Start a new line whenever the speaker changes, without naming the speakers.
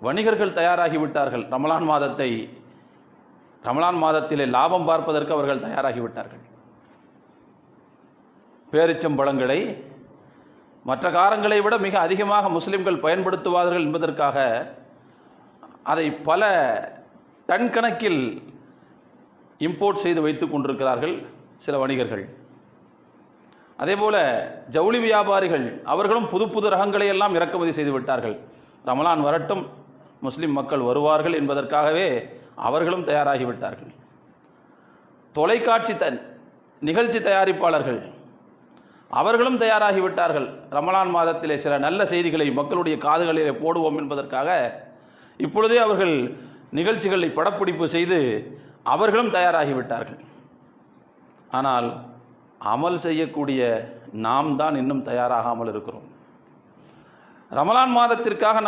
வணிகர்கள் தயாராகிவிட்டார்கள். ரமலான் மாதத்திலே லாபம் பார்ப்பதற்கு அவர்கள் தயாராகிவிட்டார்கள். பேரிச்சம்பழங்களை மற்ற காரங்களை விட மிக அதிகமாக முஸ்லிம்கள் பயன்படுத்துவார்கள் என்பதற்காக அதை பல டன் கணக்கில் இம்போர்ட் செய்து வைத்துக் கொண்டிருக்கிறார்கள் சில வணிகர்கள். அதேபோல ஜவுளி வியாபாரிகள் அவர்களும் புது புது ரகங்களை எல்லாம் இறக்குமதி செய்து விட்டார்கள். ரமலான் வரட்டும், முஸ்லிம் மக்கள் வருவார்கள் என்பதற்காகவே அவர்களும் தயாராகிவிட்டார்கள். தொலைக்காட்சி நிகழ்ச்சி தயாரிப்பாளர்கள் அவர்களும் தயாராகிவிட்டார்கள். ரமலான் மாதத்திலே சில நல்ல செய்திகளை மக்களுடைய காதுகளிலே போடுவோம் என்பதற்காக இப்பொழுதே அவர்கள் நிகழ்ச்சிகளை படப்பிடிப்பு செய்து அவர்களும் தயாராகிவிட்டார்கள். ஆனால் அமல் செய்யக்கூடிய நாம் தான் இன்னும் தயாராகாமல் இருக்கிறோம். ரமலான் மாதத்திற்காக